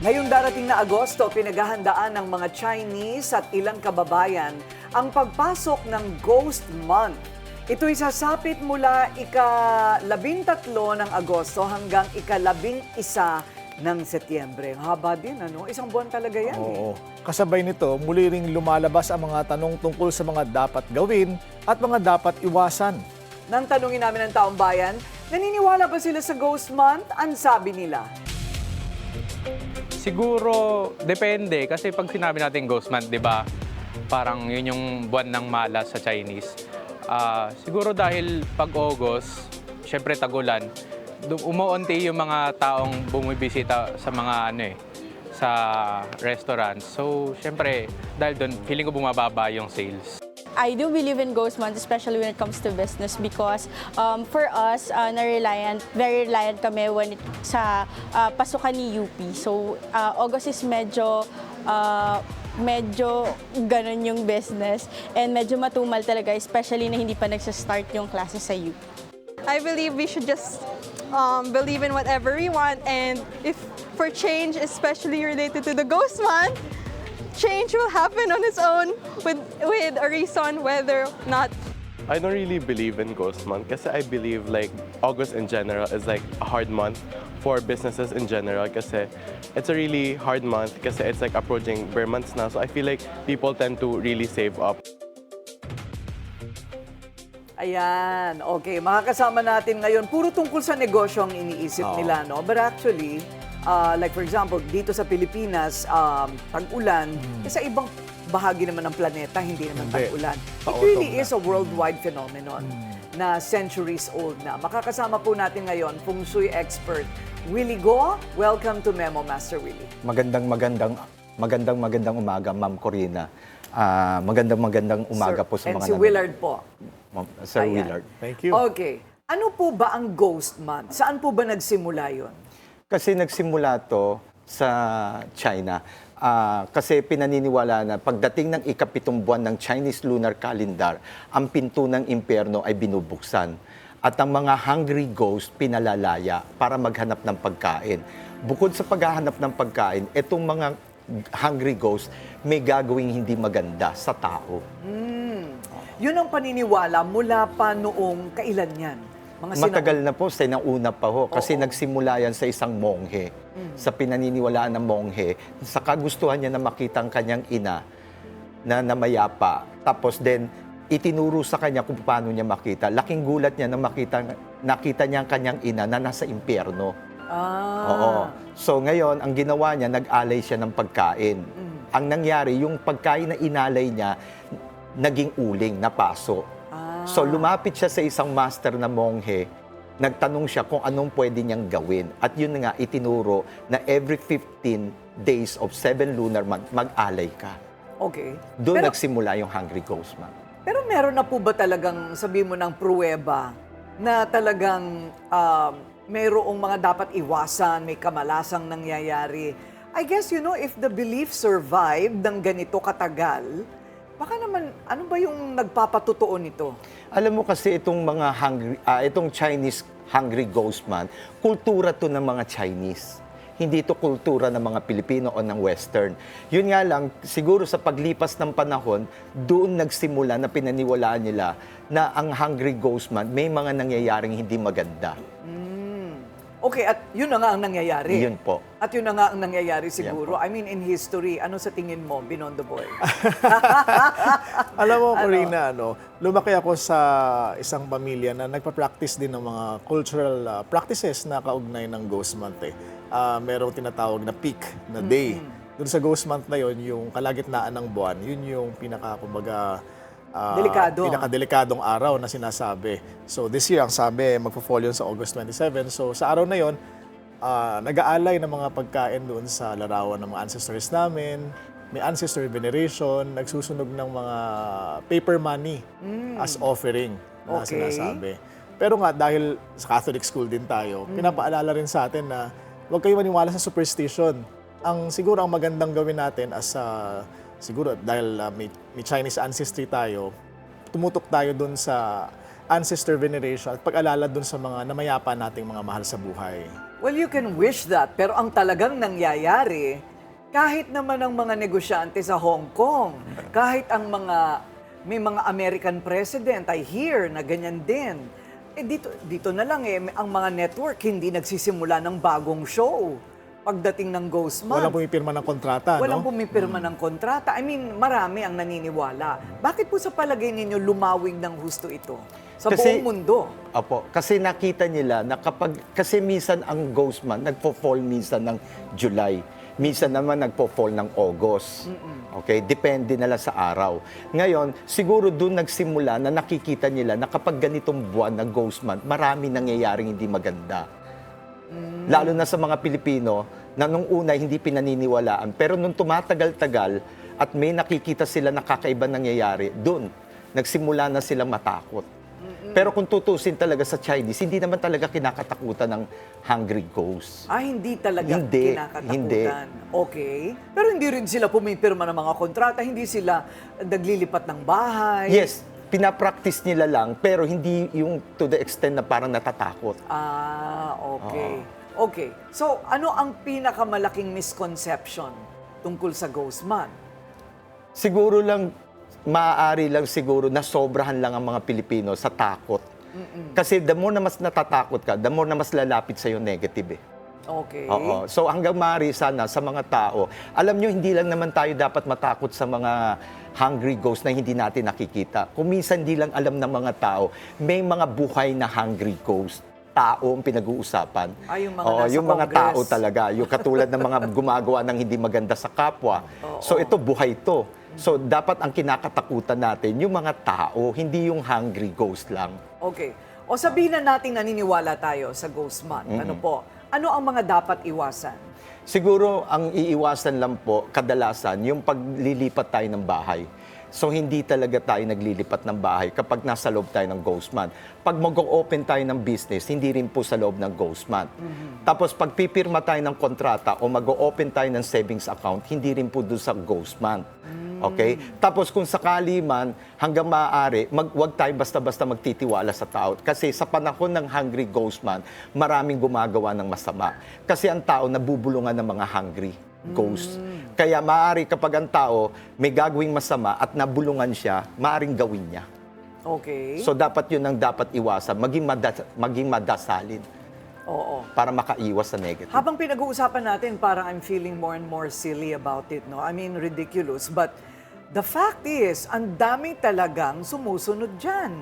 Ngayong darating na Agosto, pinaghahandaan ng mga Chinese at ilang kababayan ang pagpasok ng Ghost Month. Ito'y sasapit mula ika-13 ng Agosto hanggang ika-11 ng Setyembre. Haba din, ano? Isang buwan talaga yan. Oo. Kasabay nito, muli ring lumalabas ang mga tanong tungkol sa mga dapat gawin at mga dapat iwasan. Nang tanungin namin ng taong bayan, naniniwala ba sila sa Ghost Month? Ang sabi nila. Siguro, depende. Kasi pag sinabi natin Ghost Month, di ba, parang yun yung buwan ng malas sa Chinese. Siguro dahil pag August, syempre tagulan, umuunti yung mga taong bumibisita sa mga sa restaurants. So, syempre, dahil doon, feeling ko bumababa yung sales. I do believe in Ghost Month, especially when it comes to business because for us, very reliant kami when sa pasukan ni UP. So, August is medyo ganun yung business and medyo matumal talaga, especially na hindi pa nagsa-start yung classes sa UP. I believe we should just believe in whatever we want, and if for change, especially related to the Ghost Month, change will happen on its own with a reason whether or not. I don't really believe in Ghost Month kasi I believe like August in general is like a hard month for businesses in general kasi it's a really hard month kasi it's like approaching bare months now. So I feel like people tend to really save up. Ayan, okay. Makakasama natin ngayon. Puro tungkol sa negosyo ang iniisip nila, no? But actually, like for example, dito sa Pilipinas, tag-ulan, sa ibang bahagi naman ng planeta, hindi naman tag-ulan. It really is a worldwide phenomenon na centuries old na. Makakasama po natin ngayon, Feng Shui expert, Willie Go. Welcome to Memo, Master Willie. Magandang umaga, Ma'am Corina. Magandang umaga po sa And mga si Willard po. Sir Ayan. Willard. Thank you. Okay. Ano po ba ang Ghost Month? Saan po ba nagsimula yon? Kasi nagsimula to sa China. Kasi pinaniniwala na pagdating ng ika-7 buwan ng Chinese lunar calendar, ang pinto ng impyerno ay binubuksan. At ang mga hungry ghost pinalalaya para maghanap ng pagkain. Bukod sa paghahanap ng pagkain, itong mga hungry ghost may gagawing hindi maganda sa tao. Yun ang paniniwala mula pa noong kailan yan? Matagal na po, nauna pa ho. Kasi nagsimula yan sa isang monghe. Sa pinaniniwalaan ng monghe, sa kagustuhan niya na makita ang kanyang ina na namayapa. Tapos then, itinuro sa kanya kung paano niya makita. Laking gulat niya na nakita niya ang kanyang ina na nasa impyerno. Oo. So ngayon, ang ginawa niya, nag-alay siya ng pagkain. Ang nangyari, yung pagkain na inalay niya, naging uling, napaso. So lumapit siya sa isang master na monghe, nagtanong siya kung anong pwede niyang gawin. At yun nga, itinuro na every 15 days of 7 lunar month, mag-alay ka. Okay. Doon nagsimula yung Hungry Ghost Month. Pero meron na po ba talagang, sabi mo ng pruweba, na talagang mayroong mga dapat iwasan, may kamalasang nangyayari? I guess, if the belief survived ng ganito katagal, baka naman, ano ba yung nagpapatotoo nito? Alam mo kasi itong Chinese Hungry Ghost Month, kultura to ng mga Chinese. Hindi ito kultura ng mga Pilipino o ng Western. Yun nga lang, siguro sa paglipas ng panahon, doon nagsimula na pinaniwalaan nila na ang Hungry Ghost Month may mga nangyayaring hindi maganda. Okay, at yun na nga ang nangyayari. Yun po. At yun na nga ang nangyayari siguro. I mean, in history, ano sa tingin mo, Beyond the Boy? Alam mo, Corina, lumaki ako sa isang pamilya na nagpa-practice din ng mga cultural practices na kaugnay ng Ghost Month. Merong tinatawag na peak na day. Doon sa Ghost Month na yon, yung kalagitnaan ng buwan, yun yung pinakadelikadong araw na sinasabi. So this year, ang sabi, magpo-fall yun sa August 27. So sa araw na yon, nag-aalay ng mga pagkain doon sa larawan ng mga ancestors namin. May ancestor veneration, nagsusunog ng mga paper money as offering na sinasabi. Pero nga, dahil sa Catholic school din tayo, pinapaalala rin sa atin na huwag kayo maniwala sa superstition. Siguro ang magandang gawin natin siguro dahil may Chinese ancestry tayo, tumutok tayo dun sa ancestor veneration at pag-alala dun sa mga namayapa nating mga mahal sa buhay. Well, you can wish that, pero ang talagang nangyayari, kahit naman ang mga negosyante sa Hong Kong, kahit ang may mga American president, I hear na ganyan din. Dito na lang ang mga network hindi nagsisimula ng bagong show pagdating ng Ghost Month. Walang pumipirma ng kontrata, Walang no? pumipirma ng kontrata. I mean, marami ang naniniwala. Bakit po sa palagay ninyo lumawig ng husto ito sa buong mundo? Opo, kasi nakita nila na kasi minsan ang Ghost Month nagpo-fall minsan ng July, minsan naman nagpo-fall ng August. Okay, depende na lang sa araw. Ngayon, siguro doon nagsimula na nakikita nila na kapag ganitong buwan ng Ghost Month, marami nangyayaring hindi maganda. Lalo na sa mga Pilipino na nung una hindi pinaniniwalaan. Pero nung tumatagal-tagal at may nakikita sila na kakaiba nangyayari, doon nagsimula na silang matakot. Pero kung tutusin talaga sa Chinese, hindi naman talaga kinakatakutan ng hungry ghost. Hindi talaga Hindi, kinakatakutan. hindi. Okay. Pero hindi rin sila pumipirma ng mga kontrata, hindi sila naglilipat ng bahay. Yes, pinapractice nila lang, pero hindi yung to the extent na parang natatakot. Okay. Okay. So, ano ang pinakamalaking misconception tungkol sa Ghost Month? Siguro lang, maaari lang siguro na sobrahan lang ang mga Pilipino sa takot. Kasi the more na mas natatakot ka, the more na mas lalapit sa'yo negative eh. Okay. Oo. So hanggang maaari sana sa mga tao, alam nyo, hindi lang naman tayo dapat matakot sa mga hungry ghosts na hindi natin nakikita. Kung minsan hindi lang alam ng mga tao, may mga buhay na hungry ghost. Tao ang pinag-uusapan. Yung mga nasa yung mga Congress. tao talaga. Yung katulad ng mga gumagawa ng hindi maganda sa kapwa. So ito, buhay to. So dapat ang kinakatakutan natin, yung mga tao, hindi yung hungry ghost lang. Okay. O sabihin na natin naniniwala tayo sa Ghost Month. Ano po? Ano ang mga dapat iwasan? Siguro ang iiwasan lang po, kadalasan, yung paglilipat tayo ng bahay. So hindi talaga tayo naglilipat ng bahay kapag nasa loob tayo ng Ghost Month. Pag mag-open tayo ng business, hindi rin po sa loob ng Ghost Month. Tapos pag pipirma tayo ng kontrata o mag-open tayo ng savings account, hindi rin po doon sa Ghost Month. Okay? Tapos kung sakali man, hanggang maaari, wag tayo basta-basta magtitiwala sa tao. Kasi sa panahon ng Hungry Ghost Month, maraming gumagawa ng masama. Kasi ang tao nabubulungan ng mga hungry ghost. Kaya maaari kapag ang tao may gagawing masama at nabulungan siya, maaring gawin niya. Okay. So dapat yun ang dapat iwasan, maging madasalin Oo. para makaiwas sa negative. Habang pinag-uusapan natin, parang I'm feeling more and more silly about it, no? I mean, ridiculous. But the fact is, ang daming talagang sumusunod dyan.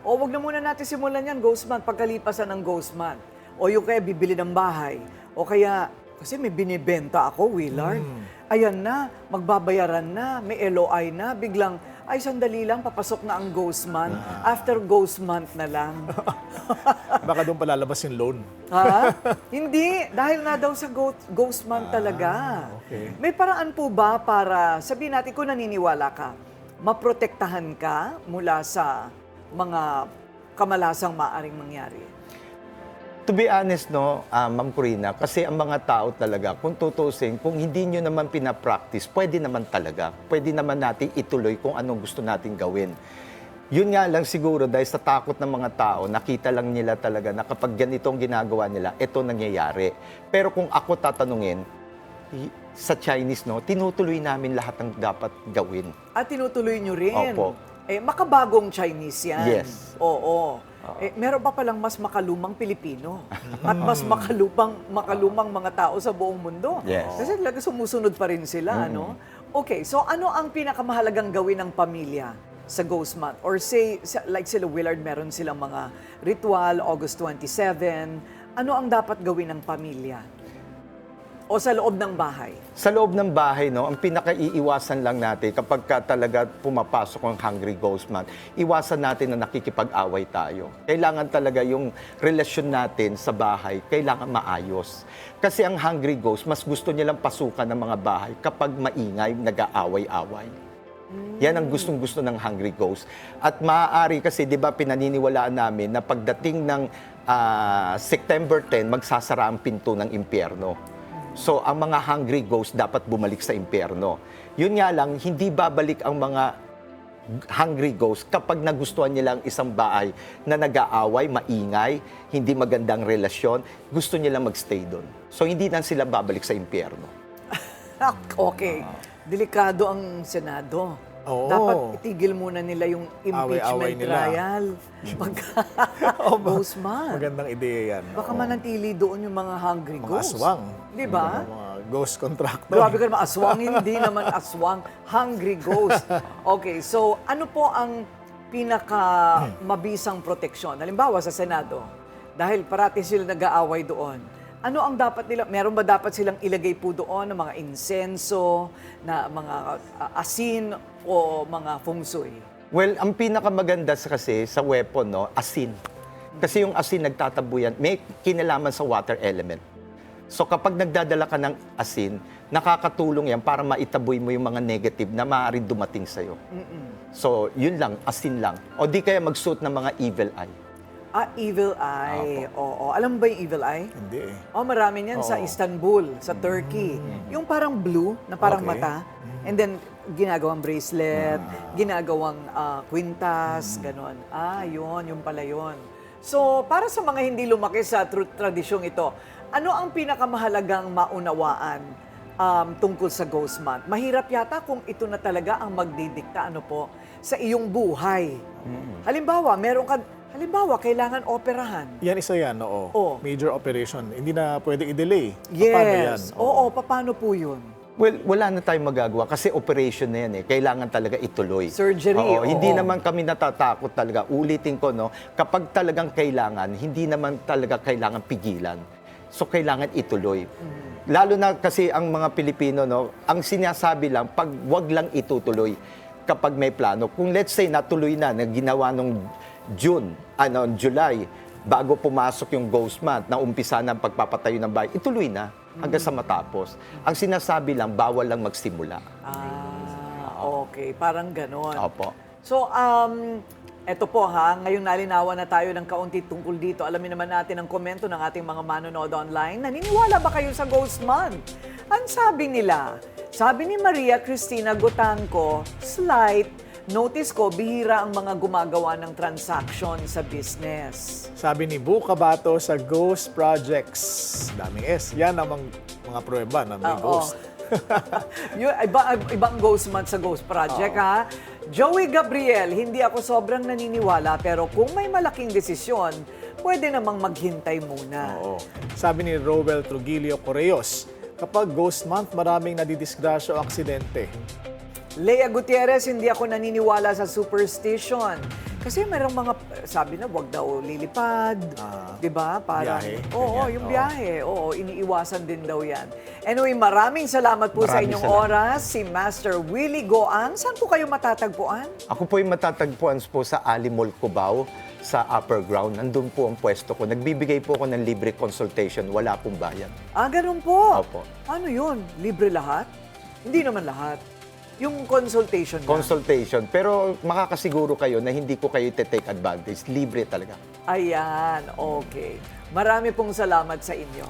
O wag na muna natin simulan yan, Ghost Month, pagkalipasan ng Ghost Month. O yung kaya bibili ng bahay. O kaya, kasi may binibenta ako, Willard. Ayan na, magbabayaran na, may LOI na, biglang, ay sandali lang, papasok na ang Ghost Month. After Ghost Month na lang. Baka doon palalabas yung loan. Ha? Hindi, dahil nga daw sa Ghost Month talaga. Okay. May paraan po ba para, sabihin natin kung naniniwala ka, maprotektahan ka mula sa mga kamalasang maaring mangyari? To be honest, no, Ma'am Corina, kasi ang mga tao talaga, kung tutusin, kung hindi nyo naman pinapractice, pwede naman talaga. Pwede naman natin ituloy kung anong gusto natin gawin. Yun nga lang siguro, dahil sa takot ng mga tao, nakita lang nila talaga na kapag ganitong ginagawa nila, ito nangyayari. Pero kung ako tatanungin, sa Chinese, no, tinutuloy namin lahat ng dapat gawin. At tinutuloy nyo rin. Opo. Makabagong Chinese yan. Yes. Oo. Meron pa palang mas makalumang Pilipino at mas makalumang mga tao sa buong mundo. Yes. Kasi talaga sumusunod pa rin sila, ano? Okay, so ano ang pinakamahalagang gawin ng pamilya sa Ghost Month? Or say, like sila Willard, meron silang mga ritual, August 27. Ano ang dapat gawin ng pamilya? O sa loob ng bahay? Sa loob ng bahay, no, ang pinakaiiwasan lang natin kapag ka talaga pumapasok ang Hungry Ghost Month, iwasan natin na nakikipag-away tayo. Kailangan talaga yung relasyon natin sa bahay, kailangan maayos. Kasi ang Hungry Ghost, mas gusto nilang pasukan ng mga bahay kapag maingay, nag-aaway-away. Yan ang gustong-gusto ng Hungry Ghost. At maaari kasi, di ba, pinaniniwalaan namin na pagdating ng September 10, magsasara ang pinto ng impyerno. So, ang mga hungry ghosts dapat bumalik sa impyerno. Yun nga lang, hindi babalik ang mga hungry ghost kapag nagustuhan nila ang isang bahay na nag-aaway, maingay, hindi magandang relasyon, gusto nila magstay doon. So hindi na sila babalik sa impyerno. Okay. Delikado ang Senado. Oo. Dapat itigil muna nila yung impeachment Away-away nila. trial. Pagka ghost month. Magandang ideya yan. Baka manatili doon yung mga hungry Mga ghosts. aswang. Di ba? Mga ghost contractor. Grabe ka naman, aswang, hindi naman aswang, hungry ghost. Okay, so ano po ang pinaka mabisang proteksyon? Halimbawa sa Senado, dahil parati sila nag-aaway doon, ano ang dapat nila, meron ba dapat silang ilagay po doon ng mga insenso, na mga asin o mga feng shui? Well, ang pinakamaganda kasi sa weapon, no, asin. Kasi yung asin nagtatabuyan, may kinalaman sa water element. So kapag nagdadala ka ng asin, nakakatulong yan para maitaboy mo yung mga negative na maaaring dumating sa'yo. So yun lang, asin lang. O di kaya magsuot ng mga evil eye. Evil eye. Oo. Alam mo ba yung evil eye? Hindi eh. Oh, marami niyan sa Istanbul, sa Turkey. Yung parang blue, na parang Okay. mata. And then, ginagawang bracelet, ginagawang kwintas, ganon. Yun pala yun. So, para sa mga hindi lumaki sa tradisyong ito, ano ang pinakamahalagang maunawaan tungkol sa Ghost Month? Mahirap yata kung ito na talaga ang magdidikta sa iyong buhay. Halimbawa, kailangan operahan. Yan isa yan, oo. Oh. Major operation. Hindi na pwede i-delay. Paano yan? Yes. Oo, paano po yun? Well, wala na tayong magagawa kasi operation na yan eh. Kailangan talaga ituloy. Surgery, oo. Hindi naman kami natatakot talaga. Ulitin ko, no, kapag talagang kailangan, hindi naman talaga kailangan pigilan. So, kailangan ituloy. Lalo na kasi ang mga Pilipino, no, ang sinasabi lang, pag wag lang itutuloy kapag may plano. Kung let's say natuloy na ginawa nung July, bago pumasok yung Ghost Month, na umpisa na ang pagpapatayo ng bahay, ituloy na hanggang sa matapos. Ang sinasabi lang, bawal lang magsimula. Okay. Parang ganon. Opo. So, eto po ngayon nalinawan na tayo ng kaunti tungkol dito. Alamin naman natin ang komento ng ating mga manonood online. Naniniwala ba kayo sa Ghost Month? Ang sabi nila, sabi ni Maria Cristina Gutangco, slight, notice ko, bihira ang mga gumagawa ng transaction sa business. Sabi ni Bu Cabato sa Ghost Projects. Daming S. Yan ang mga pruweba na may ghost. Ibang Ghost Month sa Ghost Project, ha? Joey Gabriel, hindi ako sobrang naniniwala, pero kung may malaking desisyon, pwede namang maghintay muna. Oo. Sabi ni Rowell Trujillo Correos, kapag Ghost Month, maraming nadidisgrasya o aksidente. Lea Gutierrez, hindi ako naniniwala sa superstition. Kasi mayroong mga, sabi na, wag daw lilipad. Di ba? Parang, biyahe, oo, ganyan, yung oo. biyahe. Oo, iniiwasan din daw yan. Anyway, maraming salamat po sa Maraming inyong salamat. oras. Si Master Willie Goang. Saan po kayo matatagpuan? Ako po yung matatagpuan po sa Ali Mall Cubao, sa upper ground. Nandun po ang pwesto ko. Nagbibigay po ako ng libre consultation. Wala pong bayan. Ganun po. Opo. Ano yun? Libre lahat? Hindi naman lahat. Yung consultation lang. Consultation. Pero makakasiguro kayo na hindi ko kayo take advantage. Libre talaga. Ayan, okay. Marami pong salamat sa inyo.